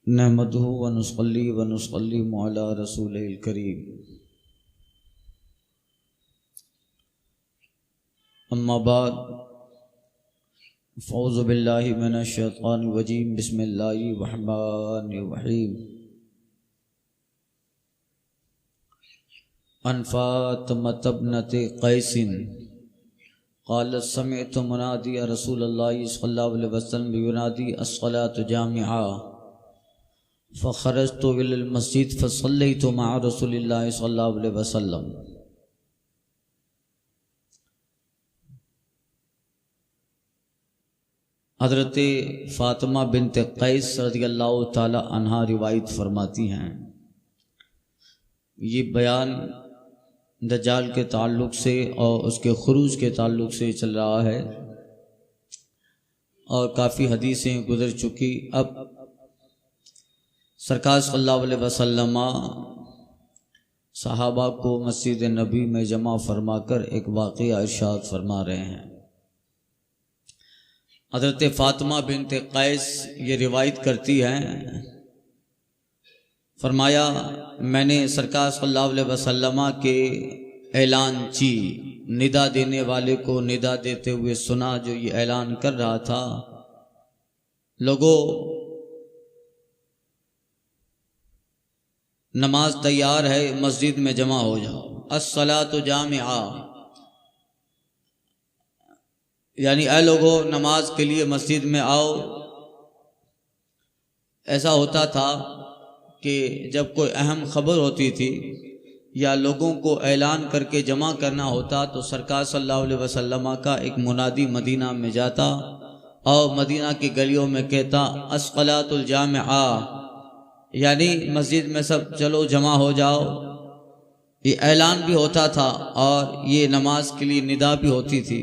नहमदुहु व नुसल्ली व नुसल्लिमु अला रसूलिल करीम। अम्मा बाद फ़ौज़ु बिल्लाहि मिनश शैतानिर रजीम। बिस्मिल्लाहिर रहमानिर रहीम। अन फ़ातिमत बिनत क़ैसिन क़ालत समिअतु मुनादिय रसूलल्लाहि सल्लल्लाहु अलैहि वसल्लम युनादी अस्सलातु जामिआ फ़ख़रजतु इलल मस्जिद फ़सल्लैतु मअ रसूलिल्लाहि सल्लल्लाहु अलैहि वसल्लम। हज़रत फ़ातिमा बिन्त क़ैस रज़ियल्लाहु ताला अन्हा रिवायत फरमाती हैं, ये बयान दज्जाल के ताल्लुक़ से और उसके खुरूज के ताल्लुक़ से चल रहा है और काफ़ी हदीसें गुज़र चुकी। अब सरकार सल्लल्लाहु अलैहि वसल्लम सहाबा को मस्जिद नबी में जमा फरमाकर एक वाक़या इरशाद फरमा रहे हैं। हज़रत फ़ातिमा बिन्त क़ैस ये रिवायत करती हैं, फरमाया मैंने सरकार सल्लल्लाहु अलैहि वसल्लम के ऐलान ची निदा देने वाले को निदा देते हुए सुना, जो ये ऐलान कर रहा था, लोगों नमाज तैयार है, मस्जिद में जमा हो जाओ। अस्सलातु जामिआ, यानी ऐ लोगों नमाज के लिए मस्जिद में आओ। ऐसा होता था कि जब कोई अहम खबर होती थी या लोगों को ऐलान करके जमा करना होता तो सरकार सल्लल्लाहु अलैहि वसल्लम का एक मुनादी मदीना में जाता और मदीना की गलियों में कहता अस्सलातुल जामिआ, यानी मस्जिद में सब चलो जमा हो जाओ। ये ऐलान भी होता था और ये नमाज के लिए निदा भी होती थी।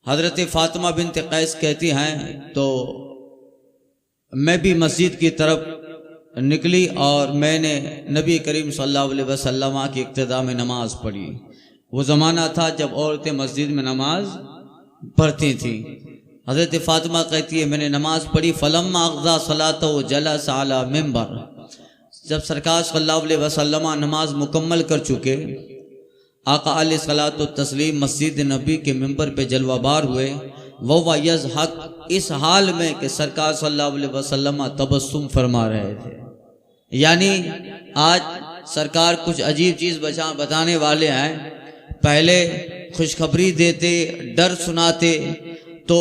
हज़रत फ़ातिमा बिन्त क़ैस कहती हैं तो मैं भी मस्जिद की तरफ निकली और मैंने नबी करीम सल्लल्लाहु अलैहि वसल्लम की इक्तिदा में नमाज पढ़ी। वो ज़माना था जब औरतें मस्जिद में नमाज पढ़ती थीं। हज़रत फ़ातिमा कहती है मैंने नमाज पढ़ी। फ़लम्मा अक़ज़ा सलातहु जलस अला मिंबर, जब सरकार सल्लल्लाहु अलैहि वसल्लम नमाज मुकम्मल कर चुके, आका अलैहिस्सलातु तस्लीम मस्जिद नबी के मिंबर पे जलवाबार हुए। वह यज़हक, इस हाल में कि सरकार सल्लल्लाहु अलैहि वसल्लम तबस्सुम फरमा रहे थे, यानी आज सरकार कुछ अजीब चीज़ बताने वाले हैं। पहले खुशखबरी देते, डर सुनाते, तो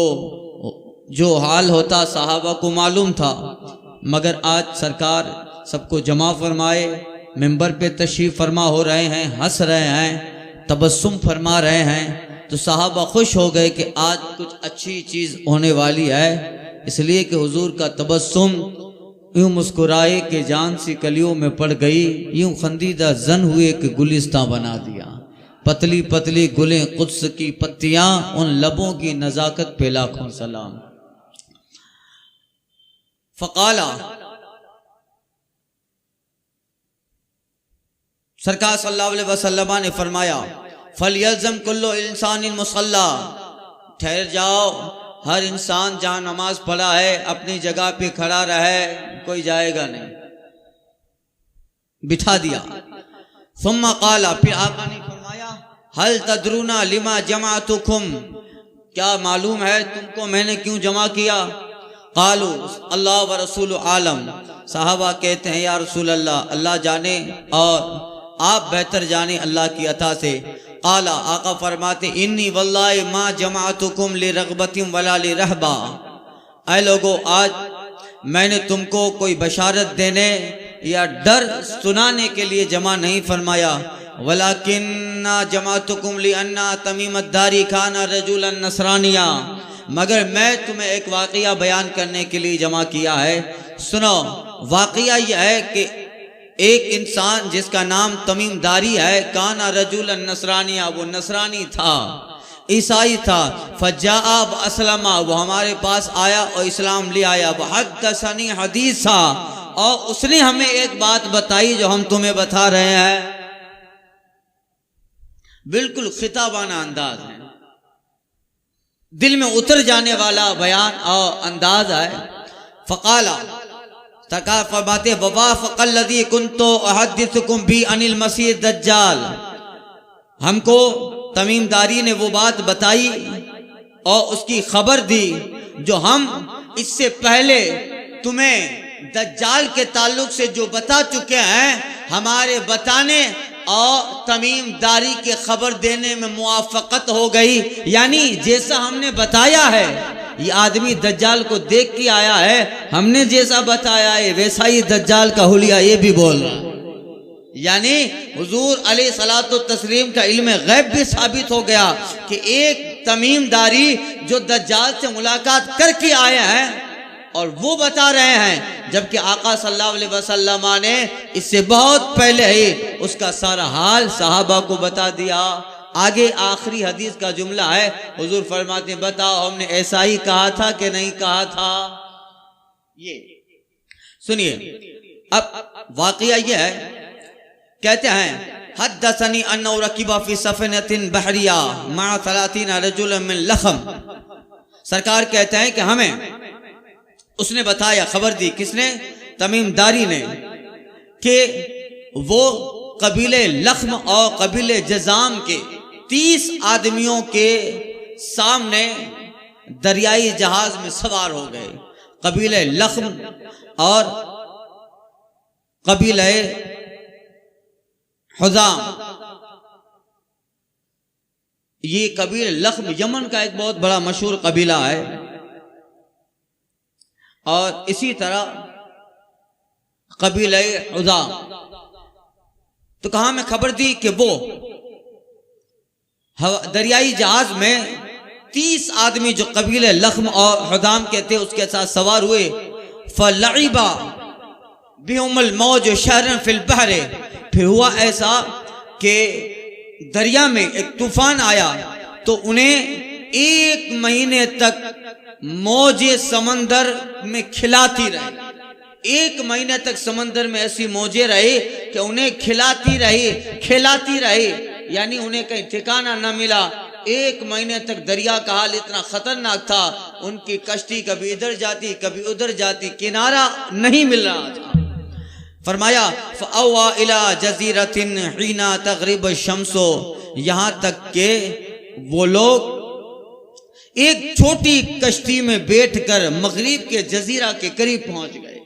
जो हाल होता सहाबा को मालूम था, मगर आज सरकार सबको जमा फरमाए, मिंबर पे तशरीफ़ फरमा हो रहे हैं, हंस रहे हैं, तबस्सुम फरमा रहे हैं, तो सहाबा खुश हो गए कि आज कुछ अच्छी चीज़ होने वाली है। इसलिए कि हुजूर का तबस्सुम यूँ मुस्कुराए कि जान सी कलियों में पड़ गई, यूँ खंदीदा जन हुए कि गुलिस्तां बना दिया। पतली पतली गुलें कुद्स की पत्तियां, उन लबों की नज़ाकत पे लाखों सलाम। फ़क़ाला, सरकार सल्लल्लाहु अलैहि वसल्लम ने फरमाया फलयल्ज़म कुल्लु इंसानिन मुसल्ला, ठहर जाओ, हर इंसान जहाँ नमाज पढ़ा है अपनी जगह पे खड़ा रहे, कोई जाएगा नहीं। बिठा दिया। सुम्मा क़ाला, फिर आका ने फरमाया हल तदरूना लिमा जमाअतुकुम, क्या मालूम है तुमको मैंने क्यों जमा किया? क़ालू अल्लाह व रसूलु आलम, साहबा कहते हैं या रसूल अल्लाह, अल्लाह जाने और आप बेहतर जाने अल्लाह की अता से। क़ाला, आका फरमाते इन्नी वल्लाहि मा जमाअतुकुम लिरग़बतिन वला लिरहबा, ऐ लोगो आज मैंने तुमको कोई बशारत देने या डर सुनाने के लिए जमा नहीं फरमाया। वलाकिन्ना जमाअतुकुम लिअन्ना तमीम अद-दारी काना रजुलन नसरानिया, मगर मैं तुम्हें एक वाक़या बयान करने के लिए जमा किया है। सुनो, वाक़या यह है कि एक इंसान जिसका नाम तमीम दारी है, काना रजुलन नसरानिया, वो नसरानी था, ईसाई था। फज्जाआ व अस्लमा, वो हमारे पास आया और इस्लाम ले आया। वह हद्दसनी हदीसा, और उसने हमें एक बात बताई जो हम तुम्हें बता रहे हैं। बिल्कुल खिताबाना अंदाज है, दिल में उतर जाने वाला बयान और अंदाज है। फ़क़ाला, सरकार फरमाते ववाफ़क़ल्लज़ी कुन्तु अहद्दिथुकुम भी अनिल मसीह दज्जाल, हमको तमीमदारी ने वो बात बताई और उसकी खबर दी जो हम इससे पहले तुम्हें दज्जाल के ताल्लुक से जो बता चुके हैं, हमारे बताने और तमीमदारी के खबर देने में मुआफ़क़त हो गई। यानी जैसा हमने बताया है, ये आदमी दज्जाल को देख के आया है, हमने जैसा बताया है वैसा ही दज्जाल का हुलिया ये भी बोल रहा है। यानी हुजूर अलैहिस्सलातु तस्लीम का इल्म गैब भी साबित हो गया कि एक तमीमदारी जो दज्जाल से मुलाकात करके आए हैं और वो बता रहे हैं, जबकि आका सल्लल्लाहु अलैहि वसल्लम ने इससे बहुत पहले ही उसका सारा हाल सहाबा को बता दिया। आगे आखिरी हदीस का जुमला है, हुजूर फरमाते हैं बताओ हमने ऐसा ही कहा था कि नहीं कहा था। ये सुनिए, अब वाकया ये है, कहते हैं हद्दसनी अन्नहु रकिबा फी सफीनतिन बहरिया मा 30 रजुलन मिन लखम, सरकार कहते हैं कि हमें उसने बताया, खबर दी, किसने? तमीमदारी ने, कि वो कबीले लख्म और कबीले जजाम के 30 आदमियों के सामने दरियाई जहाज में सवार हो गए। कबीले लख्म और कबीले हुज़ाम, ये कबीले लख्म यमन का एक बहुत बड़ा मशहूर कबीला है, और इसी तरह कबीले हुज़ाम। तो कहा मैं खबर दी कि वो दरियाई जहाज में 30 आदमी जो कबीले लख्म और हुज़ाम के थे उसके साथ सवार हुए। फलइबा बिहुमुल मौज शहरन फिल बहरे, फिर हुआ ऐसा कि दरिया में एक तूफान आया तो उन्हें 1 महीने तक मौजे समंदर में खिलाती रही। 1 महीने तक समंदर में ऐसी मौजें रही कि उन्हें खिलाती रही, यानी उन्हें कहीं ठिकाना न मिला। 1 महीने तक दरिया का हाल इतना खतरनाक था, उनकी कश्ती कभी इधर जाती कभी उधर जाती, किनारा नहीं मिल रहा था। फरमाया फ़अवा इला जज़ीरतिन हीना तग़रिब शम्सो, यहाँ तक के वो लोग एक छोटी कश्ती में बैठकर मगरिब के जजीरा के करीब पहुंच गए,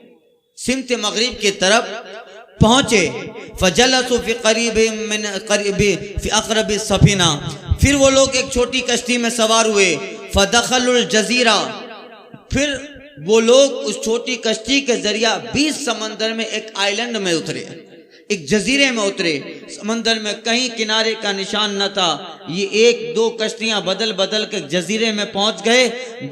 सिमत मगरिब की तरफ पहुंचे। फजलसु फी क़रीबि फी अक़रबि सफ़ीना, फिर वो लोग एक छोटी कश्ती में सवार हुए। फदखलुल जजीरा, फिर वो लोग उस छोटी कश्ती के जरिया 20 समंदर में एक आइलैंड में उतरे, एक जजीरे में उतरे। समंदर में कहीं किनारे का निशान न था। ये 1-2 कश्तियां बदल बदल के जजीरे में पहुंच गए।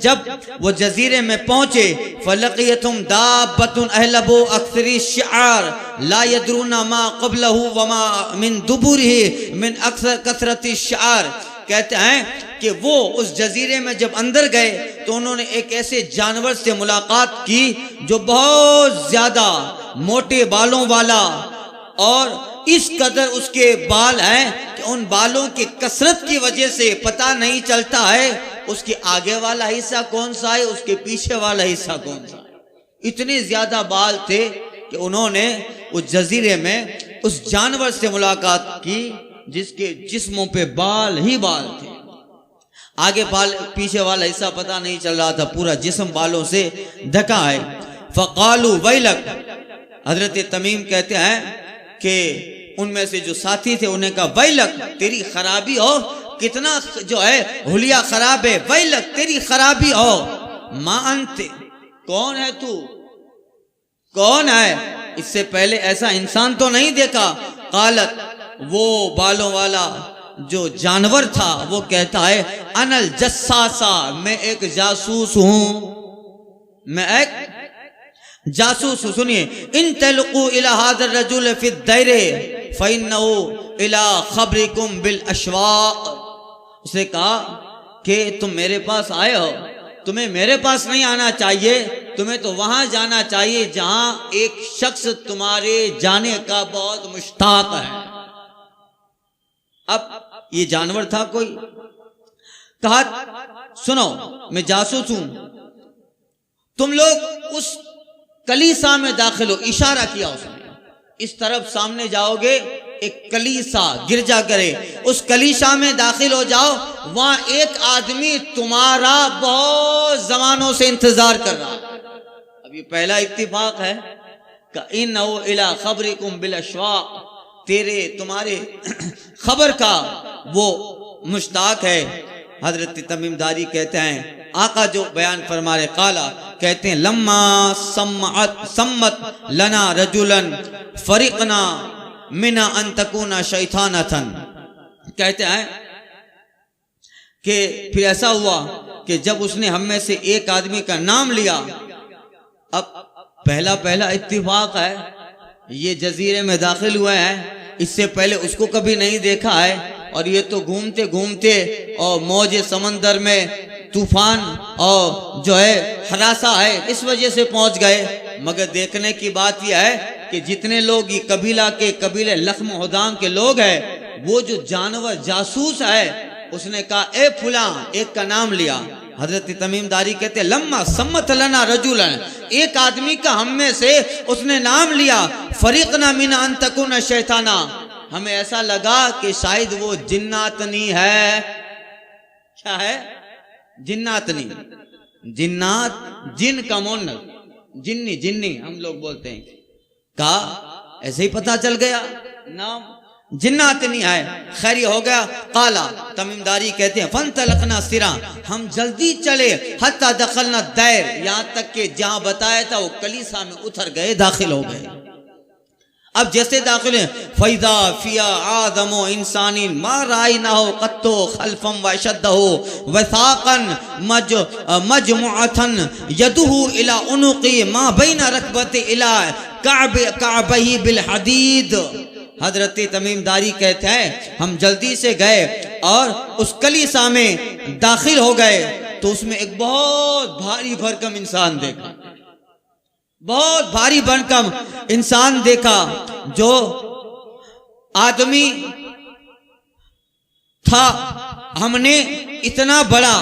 जब वो जजीरे में पहुंचे, फलक़ियतुम दाब्बतुन अहलबु अक्सरी शिआर ला यदरूना मा क़ब्लहु वमा मिन दुबुरिही मिन अक्सर कसरति शिआर। कहते हैं कि वो उस जजीरे में जब अंदर गए तो उन्होंने एक ऐसे जानवर से मुलाकात की जो बहुत ज्यादा मोटे बालों वाला, और इस कदर उसके बाल हैं कि उन बालों की कसरत की वजह से पता नहीं चलता है उसके आगे वाला हिस्सा कौन सा है, उसके पीछे वाला हिस्सा कौन सा है। इतने ज्यादा बाल थे कि उन्होंने उस जजीरे में उस जानवर से मुलाकात की जिसके जिस्मों पे बाल ही बाल थे। आगे बाल पीछे वाला हिस्सा पता नहीं चल रहा था, पूरा जिस्म बालों से ढका है। फ़क़ालू वैलक, हजरत तमीम कहते हैं कि उनमें से जो साथी थे उन्हें कहा वैलक, तेरी खराबी हो, कितना जो है हुलिया खराब है, वैलक तेरी खराबी हो। मा अंत, कौन है तू, कौन है, इससे पहले ऐसा इंसान तो नहीं देखा। कालत, वो बालों वाला जो जानवर था वो कहता है अनल जस्सासा, मैं एक जासूस हूं, मैं एक जासूस हूं। सुनिए, इन तलक़ू इला हाज़र रजुल फी दैरे फ़इन्नहु इला ख़बरिकुम बिल अशवाक़। उसने कहा कि तुम मेरे पास आए हो, तुम्हें मेरे पास नहीं आना चाहिए, तुम्हें तो वहां जाना चाहिए जहां एक शख्स तुम्हारे जाने का बहुत मुश्ताक है। अब ये जानवर था कोई, कहा सुनो मैं जासूस हूं, तुम लोग उस कलीसा में दाखिल हो। इशारा किया उसने, इस तरफ सामने जाओगे, एक कलीसा गिरजा करे, उस कलीसा में दाखिल हो जाओ। वहां एक आदमी तुम्हारा बहुत जमानों से इंतजार कर रहा है। अब ये पहला इत्तिफाक है का इन्नहु इला खबरिकुम बिल अशवाक, तेरे तुम्हारे खबर का वो मुश्ताक है। हजरत तमीम दारी कहते हैं, आका जो बयान फरमा रहे, काला कहते हैं, लम्मा सम्मत लना रजुलन फरिकना मिना अंतकुना शैतानतन। कहते हैं कि फिर ऐसा हुआ कि जब उसने हम में से एक आदमी का नाम लिया, अब पहला इत्तिफाक है, ये जजीरे में दाखिल हुए हैं, इससे पहले उसको कभी नहीं देखा है, और ये तो घूमते घूमते और मौजे समंदर में तूफान और जो है हरासा है, इस वजह से पहुंच गए। मगर देखने की बात यह है कि जितने लोग ये कबीले लख्म हुदाम के लोग हैं, वो जो जानवर जासूस है, उसने कहा ए फुला, एक का नाम लिया। हजरत तमीम दारी कहते, लम्मा सम्मत लना रजुलन, एक आदमी का हम में से उसने नाम लिया, फरीकना मिन अन तकुना शैताना, हमें ऐसा लगा कि शायद वो जिन्नातनी है। क्या है? जिन्नातनी। जिन्नात जिन का मुन्नत, जिन्नी जिन्नी हम लोग बोलते हैं, का ऐसे ही पता चल गया नाम जिन्नातनी है। खैर हो गया। काला तमीमदारी कहते हैं, फन तलकना सिरा, हम जल्दी चले, हत्ता दखलना दैर, यहां तक के जहां बताया था वो कलीसा में उतर गए, दाखिल हो गए। अब जैसे दाखिल है, फैदा फिया आदमो इंसानी माराई ना हो कत्तो खल्फम वशद्दहु वसाकन मजमुअतन यदुहु इला उनुकी मा बैना रकबत इला काबही बिल हदीद। हजरत तमीमदारी कहते हैं, हम जल्दी से गए और उस कलीसा में दाखिल हो गए, तो उसमें एक बहुत भारी भरकम इंसान देखा, बहुत भारी भरकम इंसान देखा, जो आदमी था, हमने इतना बड़ा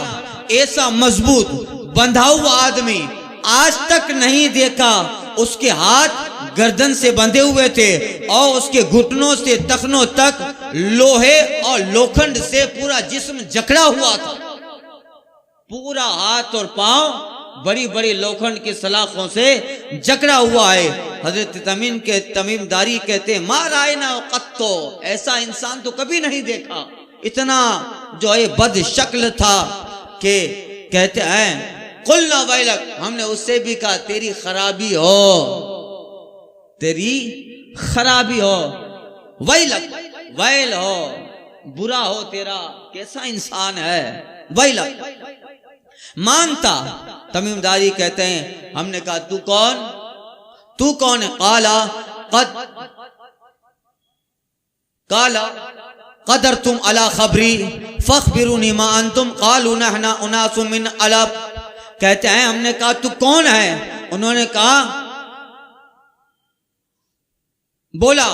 ऐसा मजबूत बंधा हुआ आदमी आज तक नहीं देखा। उसके हाथ गर्दन से बंधे हुए थे और उसके घुटनों से टखनों तक लोहे और लोखंड से पूरा जिस्म जकड़ा हुआ था। पूरा हाथ और पांव बड़ी बड़ी लोखंड की सलाखों से जकड़ा हुआ है। हजरत तमीमदारी कहते हैं, माराए ना कत्तो, ऐसा इंसान तो कभी नहीं देखा, इतना जो है बद शक्ल था कि कहते हैं, कुल्ना वैलक, हमने उससे भी कहा तेरी खराबी हो, तेरी खराबी हो, वैलक, वैल हो, बुरा हो तेरा, कैसा इंसान है, वैलक। मानता तमीमदारी कहते हैं, हमने कहा तू कौन है? काला कदर तुम अला खबरी फखबिरूनी मा अंतुम कालू नहना उनासु मिन अलब। कहते हैं, हमने कहा तू कौन है? उन्होंने कहा, बोला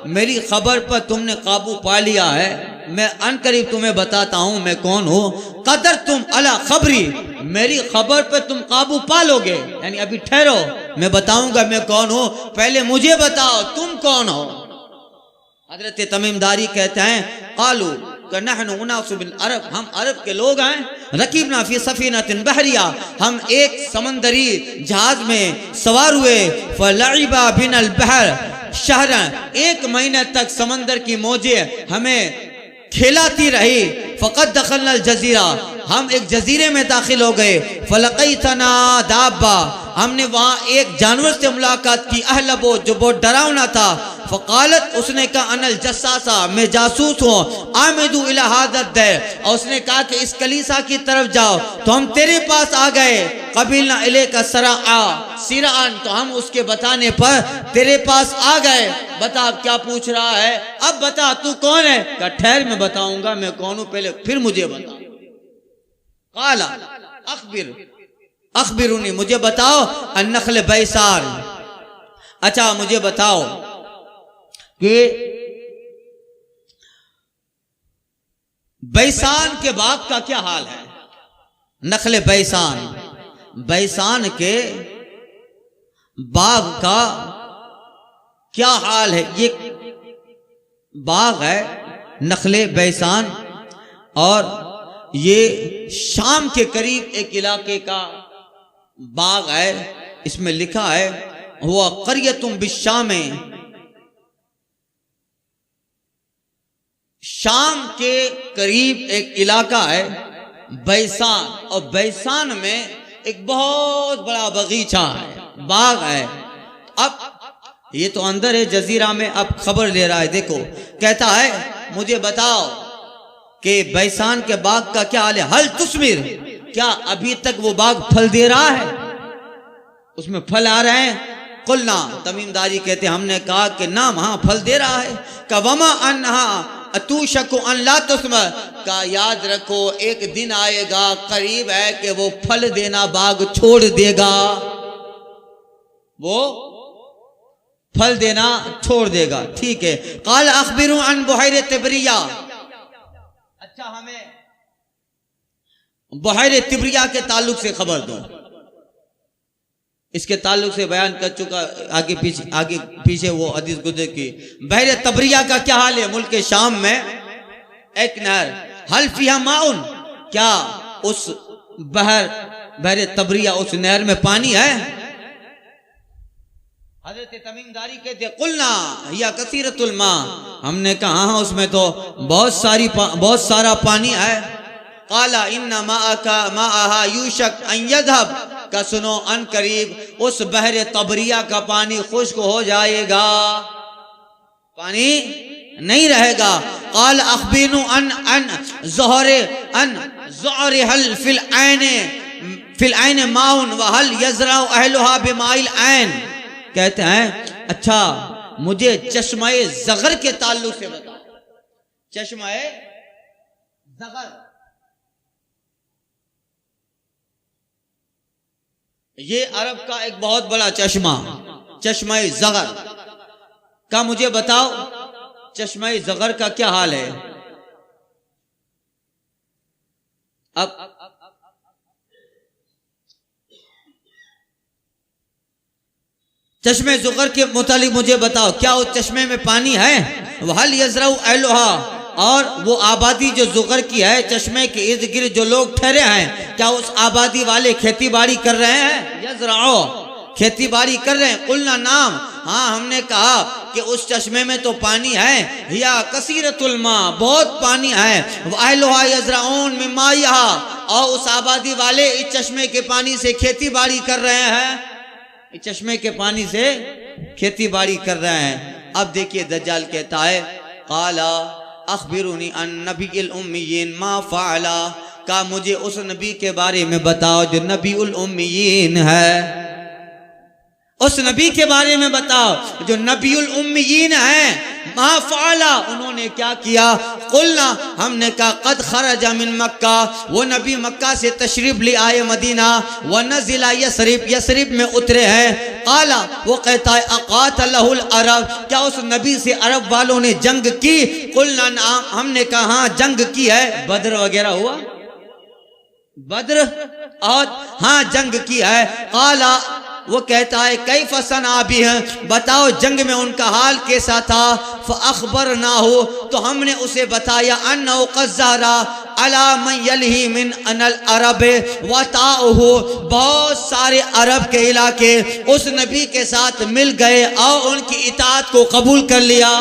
मेरी खबर पर तुमने काबू पा लिया है, मैं अनकरीब तुम्हें बताता हूं मैं कौन हूं। कदर तुम अला खबरी, मेरी खबर पर तुम काबू पा लोगे, यानी अभी ठहरो, मैं बताऊंगा मैं कौन हूं, पहले मुझे बताओ तुम कौन हो। हजरत तमीमदारी कहते हैं, कालू नहनु उनासु बिल अरब, हम अरब के लोग हैं, रकीबना फी सफीनतिन बहरिया, हम एक समंदरी जहाज में सवार हुए, फलइबा बिनल बहर शहरन, 1 महीने तक समंदर की मौजें हमें खेलाती रही। फकत दखलना जजीरा, हम एक जजीरे में दाखिल हो गए। फलकैतना दाब्बा, हमने वहां एक जानवर से मुलाकात की, अहलबो, जो बहुत डरावना था। फकालत, उसने कहा अनल जस्सासा, मैं जासूस हूँ, आमिदू इला हादत दैर, और उसने कहा कि इस कलीसा की तरफ जाओ, तो हम तेरे पास आ गए। कबीलना इले का सिरान, तो हम उसके बताने पर तेरे पास आ गए। बता क्या पूछ रहा है, अब बता तू कौन है? का ठहर मैं बताऊंगा मैं कौन हूं, पहले फिर मुझे बता। काला अखबिरूनी, मुझे बताओ, अन्नखल बैसार, अच्छा मुझे बताओ कि बैसान के बाग का क्या हाल है। नखले बैसान, बैसान के बाग का क्या हाल है। ये बाग है नखले बैसान, और ये शाम के करीब एक इलाके का बाग है। इसमें लिखा है हुआ क़रियतुम बिश्शाम, शाम के करीब एक इलाका है बैसान, और बैसान में एक बहुत बड़ा बगीचा है, बाग है। अब ये तो अंदर है जजीरा में, अब खबर ले रहा है। देखो कहता है मुझे बताओ कि बैसान के बाग का क्या हाल है। हल तुस्मिर, क्या अभी तक वो बाग फल दे रहा है, उसमें फल आ रहे हैं। कुलना, तमीमदारी कहते हमने कहा कि नाम, हाँ फल दे रहा है। कवमा अन्हा अतूशकु अन ला तुस्मा, का याद रखो एक दिन आएगा, करीब है कि वो फल देना बाग छोड़ देगा, वो फल देना छोड़ देगा। ठीक है। काल अखबिरू अन बुहैर तिब्रिया, अच्छा हमें बुहैर तिब्रिया के ताल्लुक से खबर दो। इसके ताल्लुक से बयान कर चुका, आगे पीछे वो हदीस गुजर की। बहर तबरिया का क्या हाल है। मुल्क शाम में एक नहर, हल फिहा माउन, क्या उस बहर तबरिया उस नहर में पानी है। हजरत तमीमदारी कहते कुलना या कसीरतुल मा, हमने कहा हाँ उसमें तो बहुत सारा पानी है। काला इन्ना माहा यूशक अन यज़हब, का सुनो अन करीब उस बहर तबरिया का पानी खुश्क हो जाएगा, पानी नहीं रहेगा। काल अखबीनु अन ज़ोहरे हल फिल ऐन माउन व हल यज़रा अहलुहा बिमाइल ऐन, कहते हैं अच्छा मुझे चश्मे ज़गर के ताल्लुक से बताओ। चश्मे ज़गर, ये अरब का एक बहुत बड़ा चश्मा, चश्मे ज़गर का मुझे बताओ। चश्मे ज़गर का क्या हाल है। अब चश्मे ज़गर के मुतालिक मुझे बताओ, क्या उस चश्मे में पानी है। वहल यज़राउ अहलुहा, और वो आबादी जो ज़ुगर की है, चश्मे के इर्द गिर्द जो लोग ठहरे हैं, क्या उस आबादी वाले खेती बाड़ी कर रहे हैं। यज़राओ, खेती बाड़ी कर रहे हैं। कुलना नाम, हाँ हमने कहा कि उस चश्मे में तो पानी है। या कसीरतुल मा, बहुत पानी है। अहलुहा यज़राऊन मिम्मा यहा, और उस आबादी वाले इस चश्मे के पानी से खेती बाड़ी कर रहे हैं, इस चश्मे के पानी से खेती बाड़ी कर रहे हैं। अब देखिए दज्जाल कहता है काला अखबिरुनी अन नबील उम्मीयीन मा फ़अला, का मुझे उस नबी के बारे में बताओ जो नबीउल उम्मीयीन है। उस नबी के बारे में बताओ जो नबीउल उम्मीयीन है। मा फ़अला, उन्होंने क्या किया। कुलना, हमने कहा कद खरजा मिन मक्का, वो नबी मक्का से तशरीफ ले आए मदीना। व नज़िला यसरिब, यसरिब में उतरे हैं। काला, वो कहता है अक़ातलहुल अरब, क्या उस नबी से अरब वालों ने जंग की। कुलना नाम, हमने कहा हाँ जंग की है। बद्र वगैरह हुआ, बद्र और हाँ जंग की है। काला, वो कहता है कई फसन आबी हैं, बताओ जंग में उनका हाल कैसा था। फ़अख़बर ना हो, तो हमने उसे बताया अन्नहु क़ज़्ज़ारा अला मन यलही मिन अनल अरब व ताउहु, बहुत सारे अरब के इलाके उस नबी के साथ मिल गए और उनकी इताअत को कबूल कर लिया,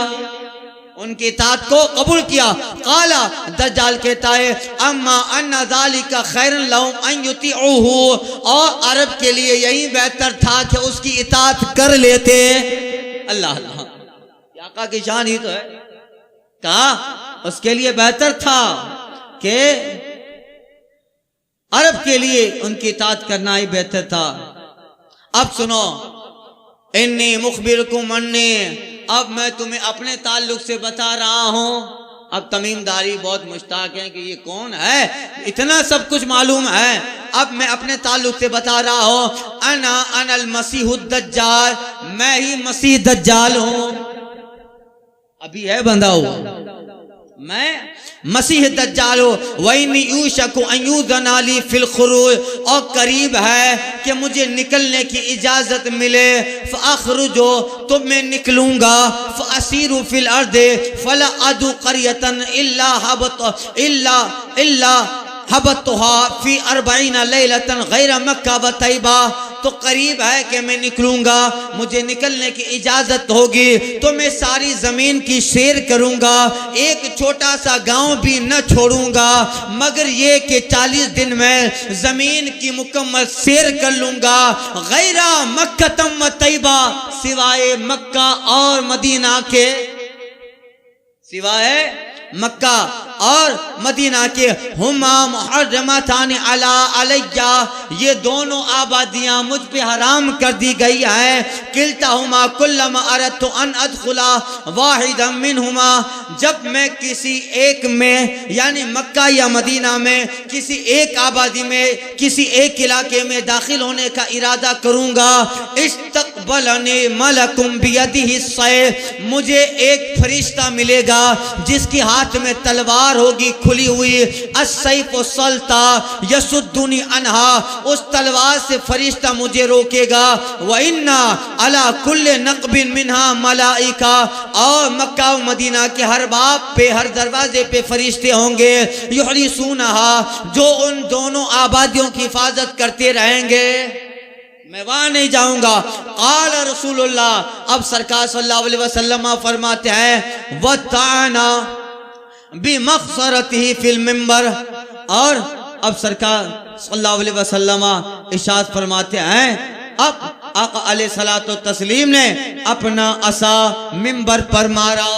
उनकी इताअत को कबूल किया। काला, दज्जाल कहता है अम्मा अन्ना ज़ालिका खैरुन लहुम अन युतीऊहु, और अरब के लिए यही बेहतर था कि उसकी इताअत कर लेते। अल्लाह अल्लाह, आका की शान ही तो है। कहा उसके लिए बेहतर था कि अरब के लिए उनकी इताअत करना ही बेहतर था। अब सुनो, इन्नी मुखबिरकुम अन्नी, अब मैं तुम्हें अपने ताल्लुक से बता रहा हूं। अब तमीमदारी बहुत मुश्ताक है कि ये कौन है, इतना सब कुछ मालूम है। अब मैं अपने ताल्लुक से बता रहा हूं। अना अनल मसीहुद दज्जाल, मैं ही मसीह दज्जाल हूं। अभी है बंधा हुआ, मैं मसीह दज्जाल हूँ। वइन्नी यूशकु अन युज़ना ली फिल खुरूज, और करीब है कि मुझे निकलने की इजाज़त मिले। फ़अख़रुजु, तो मैं निकलूँगा। फ़असीरु फिल अर्दि फ़ला अदु क़रियतन इल्ला हबतुहा फ़ी 40 लैलतन गैर मक्का व तैबा। तो करीब है कि मैं निकलूँगा, मुझे निकलने की इजाज़त होगी तो मैं सारी ज़मीन की सैर करूँगा, एक छोटा सा गांव भी न छोड़ूँगा, मगर ये कि 40 दिन में ज़मीन की मुकम्मल सैर कर लूँगा। गैरा मक्कतम व तैबा, सिवाय मक्का और मदीना के, सिवाय मक्का और मदीना के। हुमा मुहर्रमतान अला अलैया, ये दोनों आबादियां मुझ पे हराम कर दी गई है। किल्ताहुमा कुल्लमा अरदतु अन अदखुला वाहिदम मिनहुमा, जब मैं किसी एक में यानी मक्का या मदीना में किसी एक आबादी में किसी एक इलाके में दाखिल होने का इरादा करूंगा, इस्तक़बलनी मलकुम बियदिहि सैफ, मुझे एक फरिश्ता मिलेगा जिसके हाथ में तलवार होगी खुली हुई। अस्सैफ सल्ता यसुद्दुनी अनहा, उस तलवार से फरिश्ता मुझे रोकेगा। व इन्ना अला कुल्ले नक़बिन मिनहा मलाइका, और मक्का व मदीना के हर बाब पे हर दरवाजे पे फरिश्ते होंगे। युहरिसूनहा, जो उन दोनों आबादियों की हिफाजत करते रहेंगे, मैं वहां नहीं जाऊंगा। क़ाल रसूलुल्लाह, अब सरकार सल्लल्लाहु अलैहि वसल्लम फरमाते हैं, वताना बिमग़फ़रतिही फिल मिंबर, और अब सरकार सल्लल्लाहु अलैहि वसल्लम इरशाद फरमाते हैं, अब आका अलैहिस्सलातु तस्लीम ने अपना असा मिंबर पर मारा।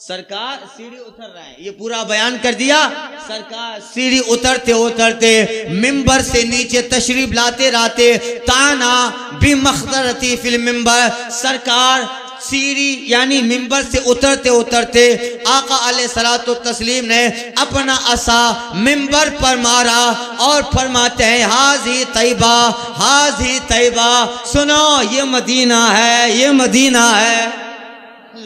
सरकार सीढ़ी उतर रहे हैं, ये पूरा बयान कर दिया। सरकार सीढ़ी उतरते उतरते मिंबर से नीचे तशरीफ लाते लाते ताना बिमग़फ़रतिही फिल मिंबर, सरकार सीढ़ी यानी मिंबर से उतरते उतरते आका अलैहिस्सलातु तस्लीम ने अपना असा मिंबर पर मारा और फरमाते हैं, हाज़ी तैबा, हाज़ी तैबा, सुनो ये मदीना है, ये मदीना है,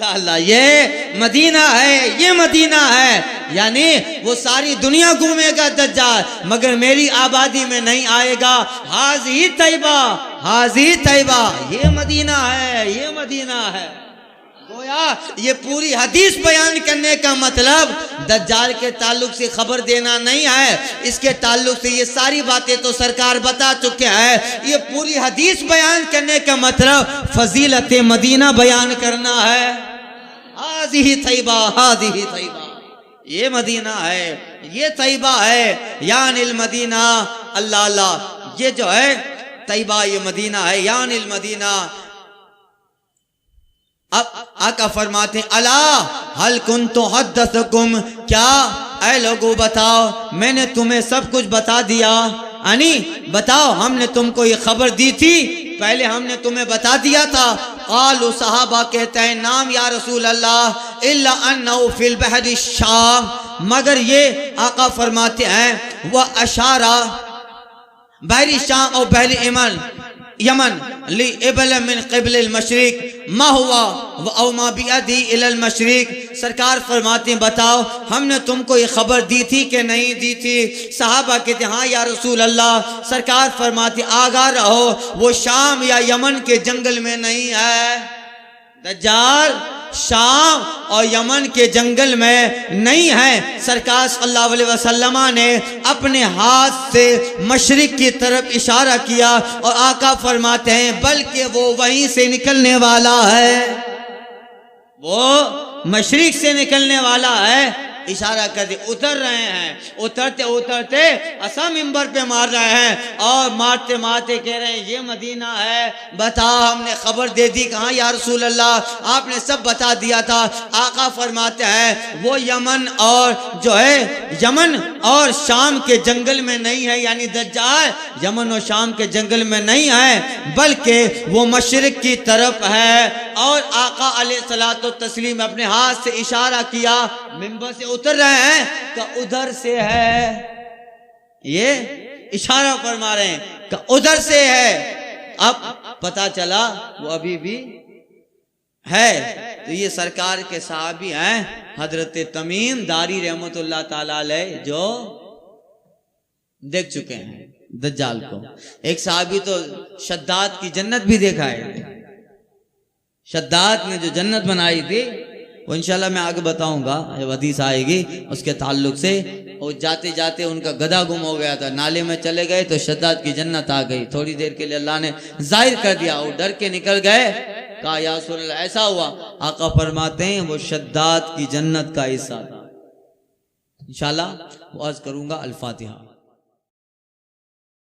अल्लाह, ये मदीना है, ये मदीना है। यानी वो सारी दुनिया घूमेगा दज्जाल, मगर मेरी आबादी में नहीं आएगा। हाज़ी तैबा, हाज़ी तैबा, ये मदीना है, ये मदीना है। गोया ये पूरी हदीस बयान करने का मतलब दज्जाल के ताल्लुक से खबर देना नहीं है, इसके ताल्लुक से ये सारी बातें तो सरकार बता चुके हैं। ये पूरी हदीस बयान करने का मतलब फजीलत मदीना बयान करना है। हाज़ी तैबा, हाज़ी तैबा, ये मदीना है, ये तैबा है, यानिल मदीना, अल्लाह अल्लाह, ये जो है तैबा ये मदीना है, यानिल मदीना। अब आका फरमाते हैं, अला हल कुन्तु हद्दसकुम, क्या ऐ लोगों बताओ मैंने तुम्हें सब कुछ बता दिया, यानी बताओ हमने तुमको ये खबर दी थी, पहले हमने तुम्हें बता दिया था। क़ालू, सहाबा कहते हैं, नाम या रसूल अल्लाह, इल्ला अन्नहु फिल बहरि शाम, मगर ये आका फरमाते हैं वह अशारा बहरी शाम और बहरी यमन ली इबल मिन क़िबल मशरिक मा हुआ व औ मा बियदी इलल मशरिक। सरकार फरमाते हैं, बताओ हमने तुमको ये खबर दी थी कि नहीं दी थी? सहाबा कहते हाँ या रसूल अल्लाह। सरकार फरमाते आगाह रहो, वो शाम या यमन के जंगल में नहीं है। दज्जाल शाम और यमन के जंगल में नहीं है। सरकार सल्लल्लाहु अलैहि वसल्लम ने अपने हाथ से मशरिक की तरफ इशारा किया और आका फरमाते हैं बल्कि वो वहीं से निकलने वाला है, वो मशरिक से निकलने वाला है। इशारा कर दे, उतर रहे हैं। उतरते उतरते असा मिंबर पे मार रहे हैं और मारते मारते कह रहे हैं ये मदीना है। बताओ हमने खबर दे दी, कहाँ या रसूल अल्लाह, आपने सब बता दिया था। आका फरमाते हैं वो यमन और जो है यमन और शाम के जंगल में नहीं है, यानी दज्जाल यमन और शाम के जंगल में नहीं है बल्कि वो मशरिक की तरफ है। और आका अलैहिस्सलातु तस्लीम अपने हाथ से इशारा किया, मिंबर से उतर रहे हैं तो उधर से है, ये इशारा फरमा रहे हैं कि उधर से है। अब पता चला वो अभी भी है। तो ये सरकार के साहबी हैं हजरत तमीम दारी रहमतुल्लाह ताला अलैह, जो देख चुके हैं दज्जाल को। एक साहबी तो शद्दाद की जन्नत भी देखा है। शद्दाद ने जो जन्नत बनाई थी वो इंशाल्लाह मैं आगे बताऊंगा जब हदीस आएगी उसके ताल्लुक से। और जाते जाते उनका गधा गुम हो गया था, नाले में चले गए तो शद्दाद की जन्नत आ गई। थोड़ी देर के लिए अल्लाह ने जाहिर कर दिया, वो डर के निकल गए। कहा या रसूल अल्लाह ऐसा हुआ? आका फरमाते हैं वो शद्दाद की जन्नत का हिस्सा था। इंशाल्लाह वो अर्ज करूंगा। अल फातिहा।